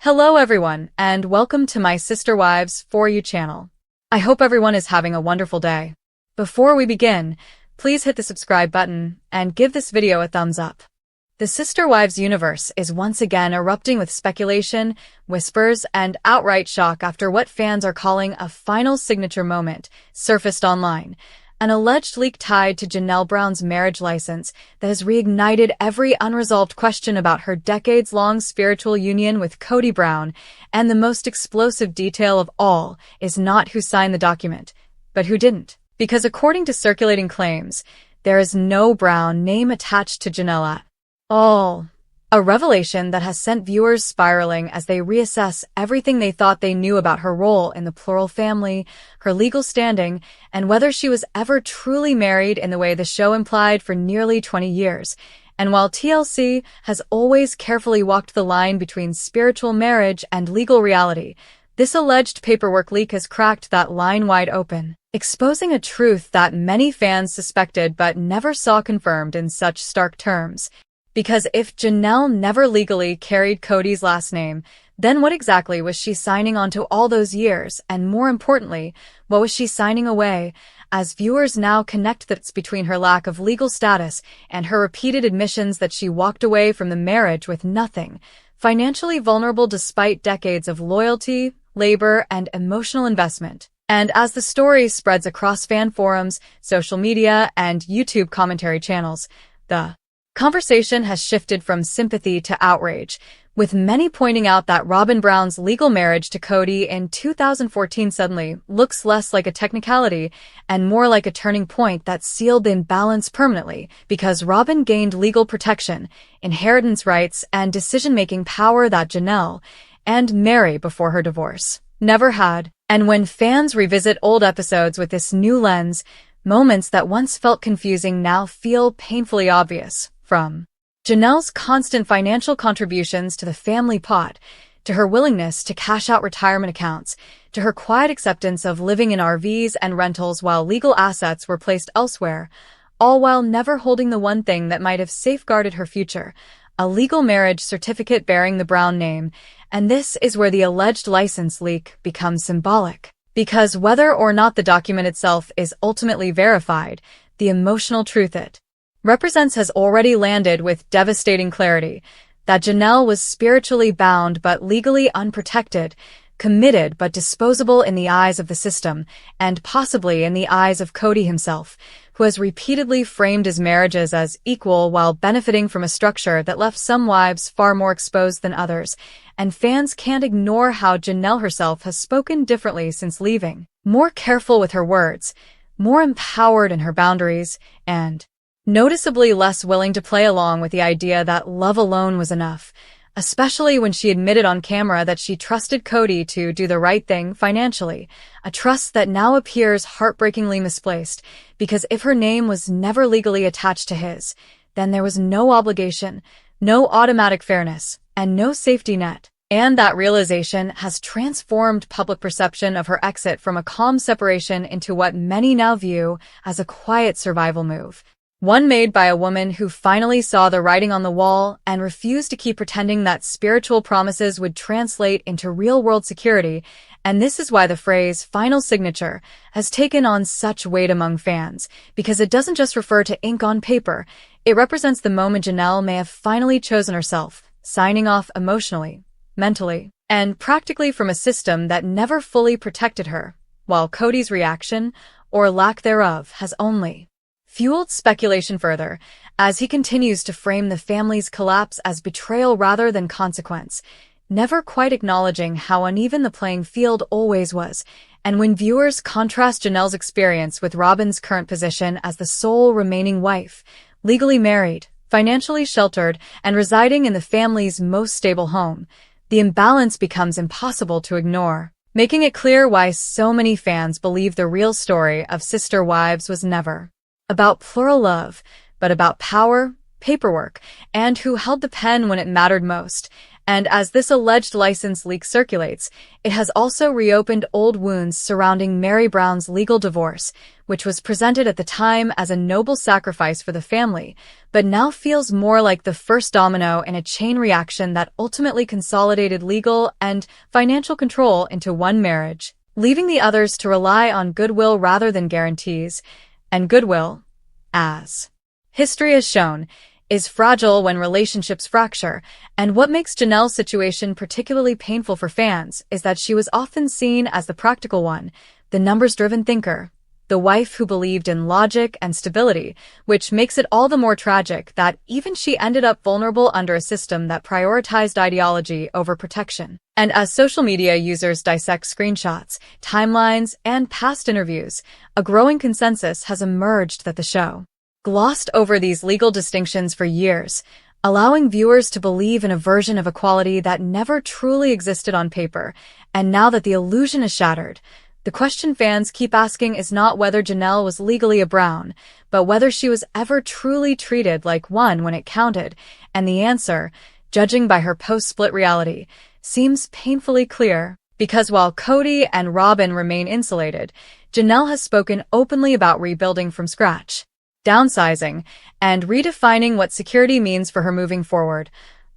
Hello everyone, and welcome to my Sister Wives For You channel. I hope everyone is having a wonderful day. Before we begin, please hit the subscribe button and give this video a thumbs up. The Sister Wives universe is once again erupting with speculation, whispers, and outright shock after what fans are calling a final signature moment surfaced online. An alleged leak tied to Janelle Brown's marriage license that has reignited every unresolved question about her decades-long spiritual union with Kody Brown, and the most explosive detail of all is not who signed the document, but who didn't. Because according to circulating claims, there is no Brown name attached to Janelle at all. A revelation that has sent viewers spiraling as they reassess everything they thought they knew about her role in the plural family, her legal standing, and whether she was ever truly married in the way the show implied for nearly 20 years. And while TLC has always carefully walked the line between spiritual marriage and legal reality, this alleged paperwork leak has cracked that line wide open, exposing a truth that many fans suspected but never saw confirmed in such stark terms. Because if Janelle never legally carried Kody's last name, then what exactly was she signing on to all those years? And more importantly, what was she signing away? As viewers now connect the dots between her lack of legal status and her repeated admissions that she walked away from the marriage with nothing, financially vulnerable despite decades of loyalty, labor, and emotional investment. And as the story spreads across fan forums, social media, and YouTube commentary channels, the conversation has shifted from sympathy to outrage, with many pointing out that Robyn Brown's legal marriage to Kody in 2014 suddenly looks less like a technicality and more like a turning point that sealed the imbalance permanently, because Robyn gained legal protection, inheritance rights, and decision-making power that Janelle and Mary before her divorce never had. And when fans revisit old episodes with this new lens, moments that once felt confusing now feel painfully obvious. From Janelle's constant financial contributions to the family pot, to her willingness to cash out retirement accounts, to her quiet acceptance of living in RVs and rentals while legal assets were placed elsewhere, all while never holding the one thing that might have safeguarded her future, a legal marriage certificate bearing the Brown name. And this is where the alleged license leak becomes symbolic. Because whether or not the document itself is ultimately verified, the emotional truth it represents has already landed with devastating clarity, that Janelle was spiritually bound but legally unprotected, committed but disposable in the eyes of the system, and possibly in the eyes of Kody himself, who has repeatedly framed his marriages as equal while benefiting from a structure that left some wives far more exposed than others. And fans can't ignore how Janelle herself has spoken differently since leaving, more careful with her words, more empowered in her boundaries, and noticeably less willing to play along with the idea that love alone was enough, especially when she admitted on camera that she trusted Kody to do the right thing financially, a trust that now appears heartbreakingly misplaced, because if her name was never legally attached to his, then there was no obligation, no automatic fairness, and no safety net. And that realization has transformed public perception of her exit from a calm separation into what many now view as a quiet survival move. One made by a woman who finally saw the writing on the wall and refused to keep pretending that spiritual promises would translate into real-world security. And this is why the phrase final signature has taken on such weight among fans, because it doesn't just refer to ink on paper. It represents the moment Janelle may have finally chosen herself, signing off emotionally, mentally, and practically from a system that never fully protected her, while Kody's reaction, or lack thereof, has only fueled speculation further, as he continues to frame the family's collapse as betrayal rather than consequence, never quite acknowledging how uneven the playing field always was. And when viewers contrast Janelle's experience with Robyn's current position as the sole remaining wife, legally married, financially sheltered, and residing in the family's most stable home, the imbalance becomes impossible to ignore, making it clear why so many fans believe the real story of Sister Wives was never about plural love, but about power, paperwork, and who held the pen when it mattered most. And as this alleged license leak circulates, it has also reopened old wounds surrounding Mary Brown's legal divorce, which was presented at the time as a noble sacrifice for the family, but now feels more like the first domino in a chain reaction that ultimately consolidated legal and financial control into one marriage, leaving the others to rely on goodwill rather than guarantees. And goodwill, as history has shown, is fragile when relationships fracture, and what makes Janelle's situation particularly painful for fans is that she was often seen as the practical one, the numbers-driven thinker, the wife who believed in logic and stability, which makes it all the more tragic that even she ended up vulnerable under a system that prioritized ideology over protection. And as social media users dissect screenshots, timelines, and past interviews, a growing consensus has emerged that the show glossed over these legal distinctions for years, allowing viewers to believe in a version of equality that never truly existed on paper. And now that the illusion is shattered, the question fans keep asking is not whether Janelle was legally a Brown, but whether she was ever truly treated like one when it counted. And the answer, judging by her post-split reality, seems painfully clear. Because while Cody and Robin remain insulated, Janelle has spoken openly about rebuilding from scratch, downsizing, and redefining what security means for her moving forward,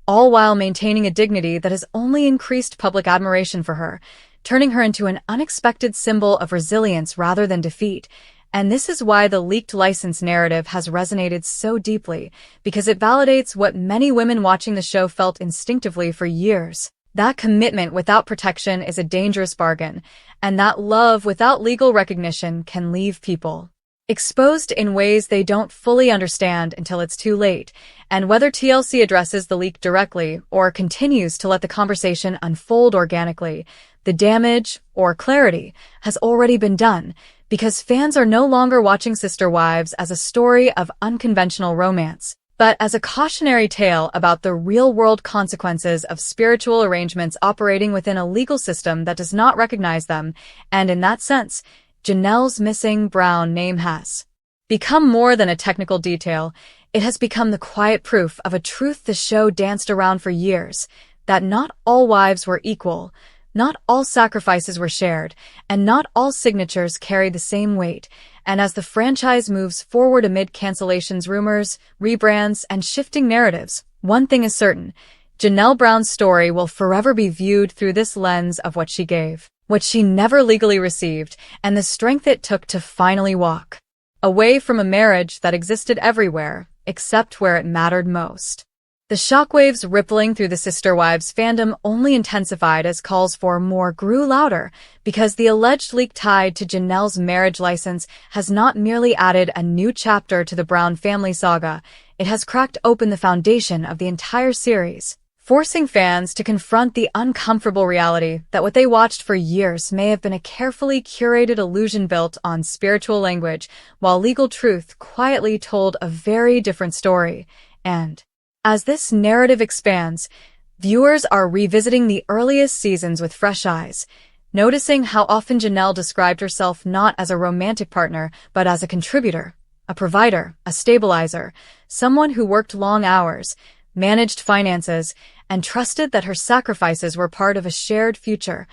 all while maintaining a dignity that has only increased public admiration for her, turning her into an unexpected symbol of resilience rather than defeat. And this is why the leaked license narrative has resonated so deeply, because it validates what many women watching the show felt instinctively for years. That commitment without protection is a dangerous bargain, and that love without legal recognition can leave people exposed in ways they don't fully understand until it's too late. And whether TLC addresses the leak directly or continues to let the conversation unfold organically, the damage, or clarity, has already been done, because fans are no longer watching Sister Wives as a story of unconventional romance, but as a cautionary tale about the real-world consequences of spiritual arrangements operating within a legal system that does not recognize them. And in that sense, Janelle's missing Brown name has become more than a technical detail. It has become the quiet proof of a truth the show danced around for years, that not all wives were equal, not all sacrifices were shared, and not all signatures carried the same weight. And as the franchise moves forward amid cancellations, rumors, rebrands, and shifting narratives, one thing is certain: Janelle Brown's story will forever be viewed through this lens of what she gave, what she never legally received, and the strength it took to finally walk away from a marriage that existed everywhere, except where it mattered most. The shockwaves rippling through the Sister Wives fandom only intensified as calls for more grew louder, because the alleged leak tied to Janelle's marriage license has not merely added a new chapter to the Brown family saga, it has cracked open the foundation of the entire series, forcing fans to confront the uncomfortable reality that what they watched for years may have been a carefully curated illusion built on spiritual language, while legal truth quietly told a very different story. And as this narrative expands, viewers are revisiting the earliest seasons with fresh eyes, noticing how often Janelle described herself not as a romantic partner, but as a contributor, a provider, a stabilizer, someone who worked long hours, managed finances, and trusted that her sacrifices were part of a shared future,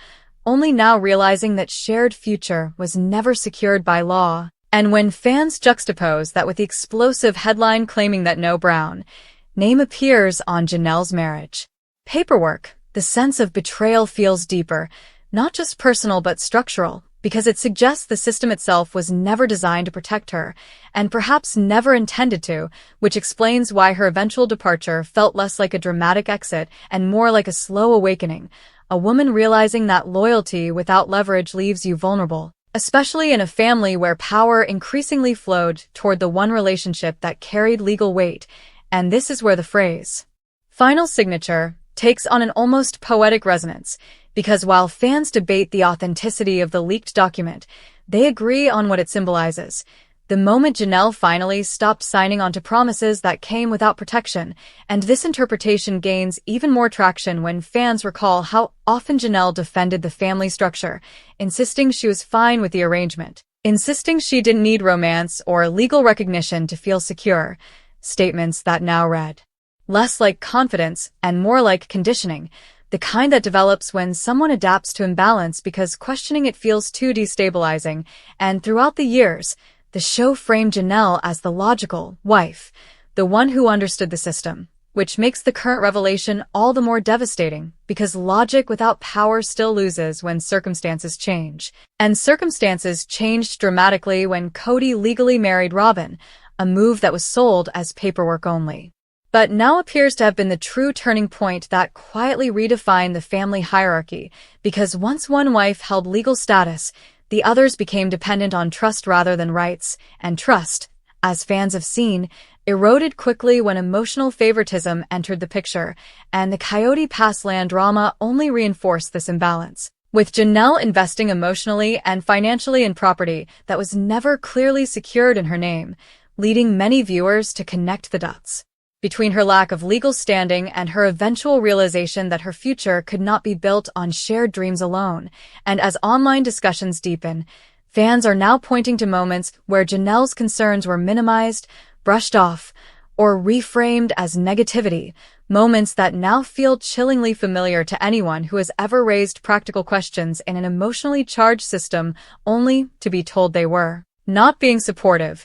only now realizing that shared future was never secured by law. And when fans juxtapose that with the explosive headline claiming that no Brown name appears on Janelle's marriage paperwork, the sense of betrayal feels deeper, not just personal but structural, because it suggests the system itself was never designed to protect her, and perhaps never intended to, which explains why her eventual departure felt less like a dramatic exit and more like a slow awakening, a woman realizing that loyalty without leverage leaves you vulnerable, especially in a family where power increasingly flowed toward the one relationship that carried legal weight. And this is where the phrase final signature takes on an almost poetic resonance, because while fans debate the authenticity of the leaked document, they agree on what it symbolizes. The moment Janelle finally stopped signing onto promises that came without protection, and this interpretation gains even more traction when fans recall how often Janelle defended the family structure, insisting she was fine with the arrangement, insisting she didn't need romance or legal recognition to feel secure, statements that now read less like confidence and more like conditioning, the kind that develops when someone adapts to imbalance because questioning it feels too destabilizing. And throughout the years, the show framed Janelle as the logical wife, the one who understood the system, which makes the current revelation all the more devastating, because logic without power still loses when circumstances change. And circumstances changed dramatically when Cody legally married Robin, a move that was sold as paperwork only, but now appears to have been the true turning point that quietly redefined the family hierarchy, because once one wife held legal status, the others became dependent on trust rather than rights, and trust, as fans have seen, eroded quickly when emotional favoritism entered the picture, and the Coyote Pass land drama only reinforced this imbalance, with Janelle investing emotionally and financially in property that was never clearly secured in her name, leading many viewers to connect the dots between her lack of legal standing and her eventual realization that her future could not be built on shared dreams alone. And as online discussions deepen, fans are now pointing to moments where Janelle's concerns were minimized, brushed off, or reframed as negativity, moments that now feel chillingly familiar to anyone who has ever raised practical questions in an emotionally charged system, only to be told they were not being supportive.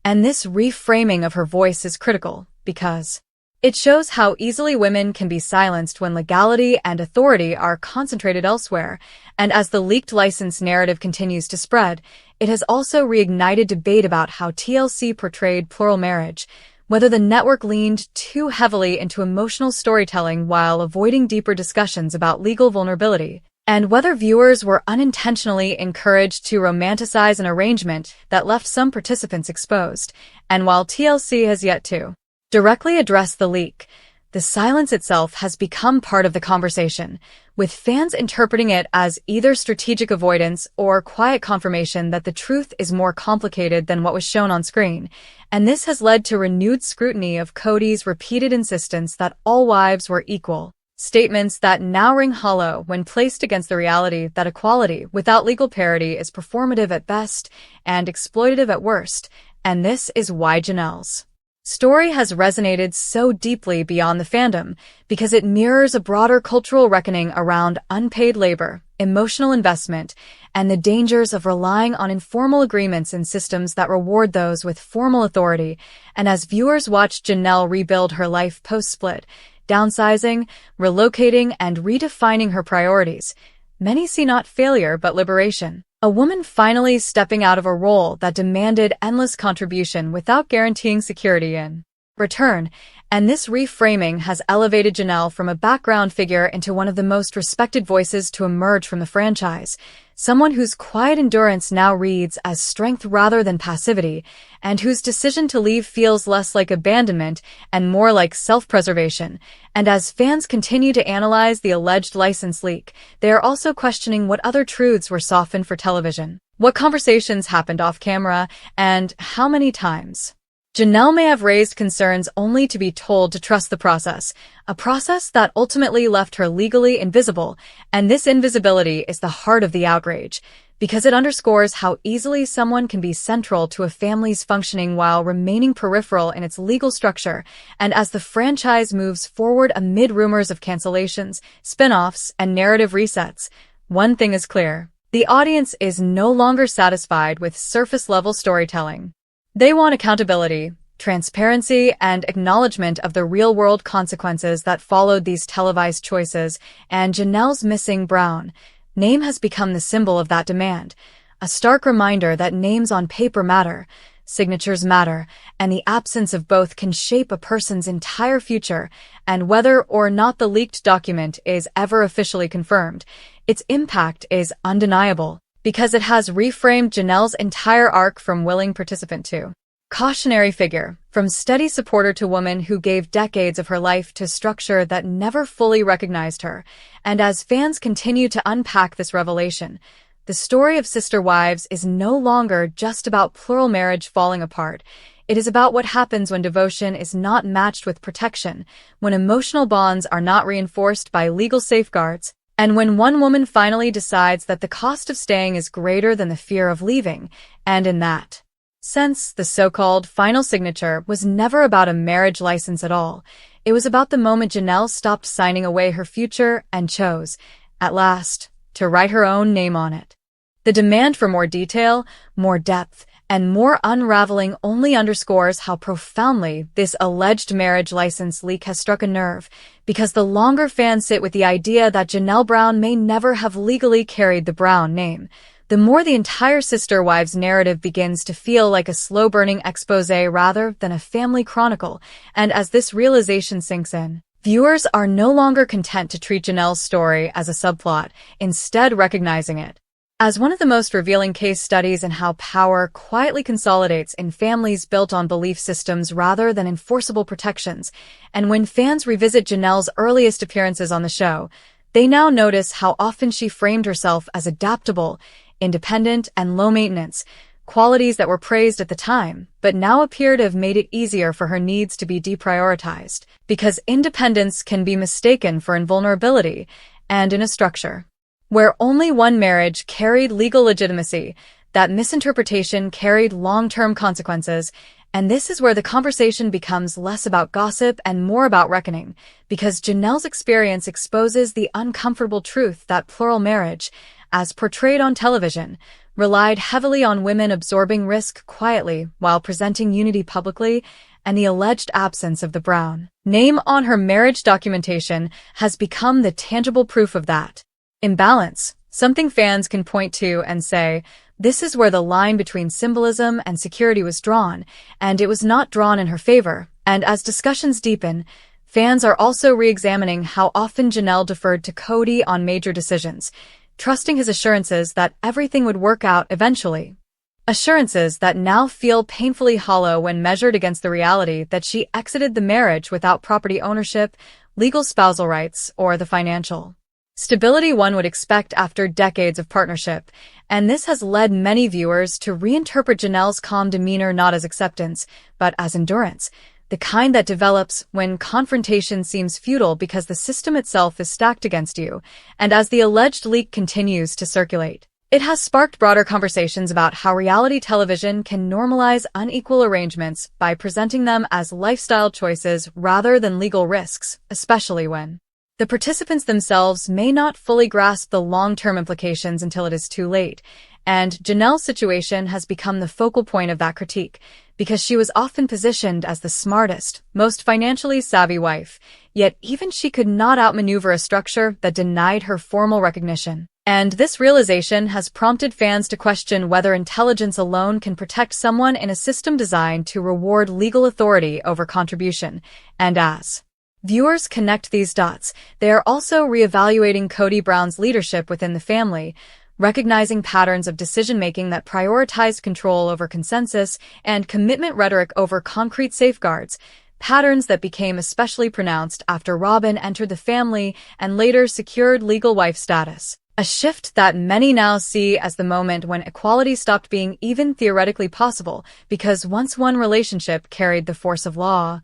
And this reframing of her voice is critical, because it shows how easily women can be silenced when legality and authority are concentrated elsewhere, and as the leaked license narrative continues to spread, it has also reignited debate about how TLC portrayed plural marriage, whether the network leaned too heavily into emotional storytelling while avoiding deeper discussions about legal vulnerability, and whether viewers were unintentionally encouraged to romanticize an arrangement that left some participants exposed. And while TLC has yet to directly address the leak, the silence itself has become part of the conversation, with fans interpreting it as either strategic avoidance or quiet confirmation that the truth is more complicated than what was shown on screen. And this has led to renewed scrutiny of Cody's repeated insistence that all wives were equal, statements that now ring hollow when placed against the reality that equality without legal parity is performative at best and exploitative at worst. And this is why Janelle's story has resonated so deeply beyond the fandom, because it mirrors a broader cultural reckoning around unpaid labor, emotional investment, and the dangers of relying on informal agreements in systems that reward those with formal authority. And as viewers watch Janelle rebuild her life post-split, downsizing, relocating, and redefining her priorities, many see not failure but liberation. A woman finally stepping out of a role that demanded endless contribution without guaranteeing security in return, and this reframing has elevated Janelle from a background figure into one of the most respected voices to emerge from the franchise, someone whose quiet endurance now reads as strength rather than passivity, and whose decision to leave feels less like abandonment and more like self-preservation. And as fans continue to analyze the alleged license leak, they are also questioning what other truths were softened for television, what conversations happened off-camera, and how many times Janelle may have raised concerns only to be told to trust the process, a process that ultimately left her legally invisible. And this invisibility is the heart of the outrage, because it underscores how easily someone can be central to a family's functioning while remaining peripheral in its legal structure. And as the franchise moves forward amid rumors of cancellations, spin-offs, and narrative resets, one thing is clear: the audience is no longer satisfied with surface-level storytelling. They want accountability, transparency, and acknowledgement of the real-world consequences that followed these televised choices, and Janelle's missing brown name has become the symbol of that demand, a stark reminder that names on paper matter, signatures matter, and the absence of both can shape a person's entire future. And whether or not the leaked document is ever officially confirmed, its impact is undeniable, because it has reframed Janelle's entire arc from willing participant to cautionary figure, from steady supporter to woman who gave decades of her life to structure that never fully recognized her. And as fans continue to unpack this revelation, the story of Sister Wives is no longer just about plural marriage falling apart. It is about what happens when devotion is not matched with protection, when emotional bonds are not reinforced by legal safeguards, and when one woman finally decides that the cost of staying is greater than the fear of leaving. And in that Since the so-called final signature was never about a marriage license at all, it was about the moment Janelle stopped signing away her future and chose, at last, to write her own name on it. The demand for more detail, more depth, and more unraveling only underscores how profoundly this alleged marriage license leak has struck a nerve, because the longer fans sit with the idea that Janelle Brown may never have legally carried the Brown name, the more the entire Sister Wives narrative begins to feel like a slow-burning exposé rather than a family chronicle, and as this realization sinks in, viewers are no longer content to treat Janelle's story as a subplot, instead recognizing it as one of the most revealing case studies in how power quietly consolidates in families built on belief systems rather than enforceable protections. And when fans revisit Janelle's earliest appearances on the show, they now notice how often she framed herself as adaptable, independent, and low maintenance, qualities that were praised at the time, but now appear to have made it easier for her needs to be deprioritized, because independence can be mistaken for invulnerability, and in a structure where only one marriage carried legal legitimacy, that misinterpretation carried long-term consequences, and this is where the conversation becomes less about gossip and more about reckoning, because Janelle's experience exposes the uncomfortable truth that plural marriage, as portrayed on television, relied heavily on women absorbing risk quietly while presenting unity publicly, and the alleged absence of the Brown name on her marriage documentation has become the tangible proof of that imbalance, something fans can point to and say, this is where the line between symbolism and security was drawn, and it was not drawn in her favor. And as discussions deepen, fans are also re-examining how often Janelle deferred to Cody on major decisions, trusting his assurances that everything would work out eventually. Assurances that now feel painfully hollow when measured against the reality that she exited the marriage without property ownership, legal spousal rights, or the financial stability one would expect after decades of partnership, and this has led many viewers to reinterpret Janelle's calm demeanor not as acceptance, but as endurance, the kind that develops when confrontation seems futile because the system itself is stacked against you. And as the alleged leak continues to circulate, it has sparked broader conversations about how reality television can normalize unequal arrangements by presenting them as lifestyle choices rather than legal risks, especially when the participants themselves may not fully grasp the long-term implications until it is too late, and Janelle's situation has become the focal point of that critique, because she was often positioned as the smartest, most financially savvy wife, yet even she could not outmaneuver a structure that denied her formal recognition. And this realization has prompted fans to question whether intelligence alone can protect someone in a system designed to reward legal authority over contribution, and as viewers connect these dots, they are also reevaluating Cody Brown's leadership within the family, recognizing patterns of decision-making that prioritized control over consensus and commitment rhetoric over concrete safeguards, patterns that became especially pronounced after Robin entered the family and later secured legal wife status. A shift that many now see as the moment when equality stopped being even theoretically possible, because once one relationship carried the force of law,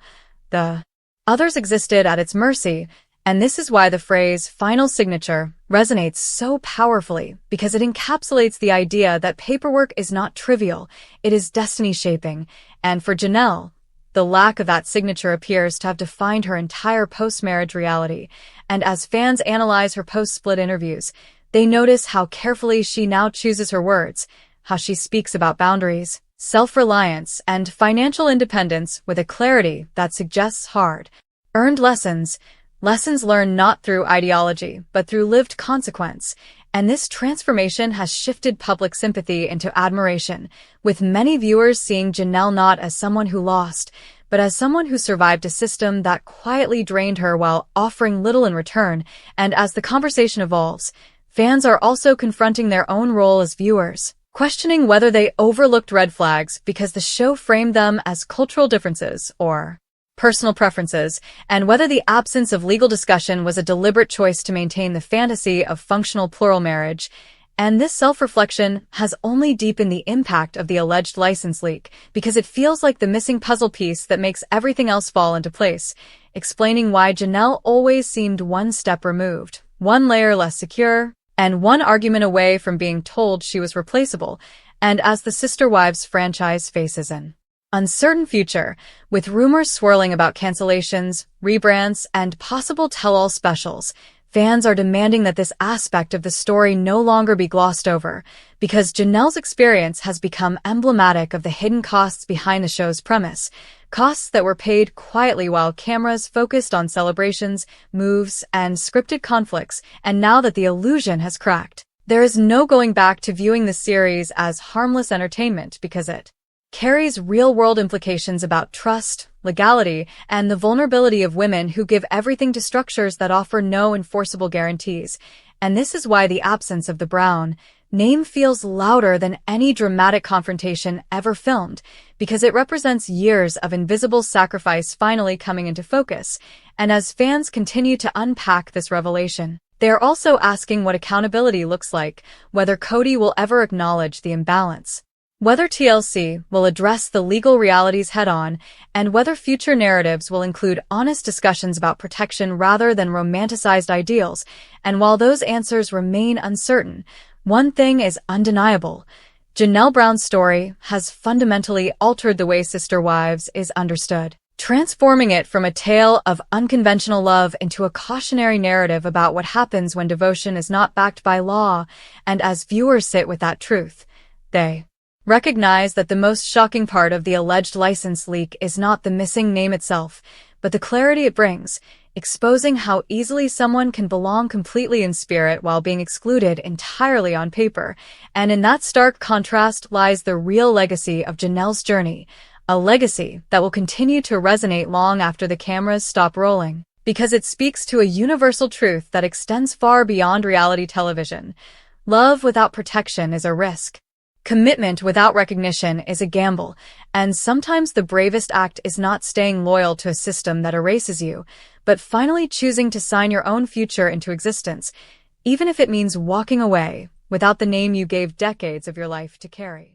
the others existed at its mercy, and this is why the phrase final signature resonates so powerfully, because it encapsulates the idea that paperwork is not trivial, it is destiny-shaping, and for Janelle, the lack of that signature appears to have defined her entire post-marriage reality, and as fans analyze her post-split interviews, they notice how carefully she now chooses her words, how she speaks about boundaries, self-reliance, and financial independence with a clarity that suggests hard-earned lessons learned not through ideology, but through lived consequence. And this transformation has shifted public sympathy into admiration, with many viewers seeing Janelle not as someone who lost, but as someone who survived a system that quietly drained her while offering little in return. And as the conversation evolves, fans are also confronting their own role as viewers, questioning whether they overlooked red flags because the show framed them as cultural differences or personal preferences, and whether the absence of legal discussion was a deliberate choice to maintain the fantasy of functional plural marriage. And this self-reflection has only deepened the impact of the alleged license leak, because it feels like the missing puzzle piece that makes everything else fall into place, explaining why Janelle always seemed one step removed, one layer less secure, and one argument away from being told she was replaceable. And as the Sister Wives franchise faces an uncertain future, with rumors swirling about cancellations, rebrands, and possible tell-all specials, fans are demanding that this aspect of the story no longer be glossed over, because Janelle's experience has become emblematic of the hidden costs behind the show's premise, costs that were paid quietly while cameras focused on celebrations, moves, and scripted conflicts, and now that the illusion has cracked, there is no going back to viewing the series as harmless entertainment because it carries real-world implications about trust, legality, and the vulnerability of women who give everything to structures that offer no enforceable guarantees. And this is why the absence of the Brown name feels louder than any dramatic confrontation ever filmed, because it represents years of invisible sacrifice finally coming into focus. And as fans continue to unpack this revelation, they are also asking what accountability looks like, whether Cody will ever acknowledge the imbalance, whether TLC will address the legal realities head-on, and whether future narratives will include honest discussions about protection rather than romanticized ideals. And while those answers remain uncertain, one thing is undeniable. Janelle Brown's story has fundamentally altered the way Sister Wives is understood, transforming it from a tale of unconventional love into a cautionary narrative about what happens when devotion is not backed by law. And as viewers sit with that truth, they recognize that the most shocking part of the alleged license leak is not the missing name itself, but the clarity it brings, exposing how easily someone can belong completely in spirit while being excluded entirely on paper. And in that stark contrast lies the real legacy of Janelle's journey, a legacy that will continue to resonate long after the cameras stop rolling, because it speaks to a universal truth that extends far beyond reality television. Love without protection is a risk. Commitment without recognition is a gamble, and sometimes the bravest act is not staying loyal to a system that erases you, but finally choosing to sign your own future into existence, even if it means walking away without the name you gave decades of your life to carry.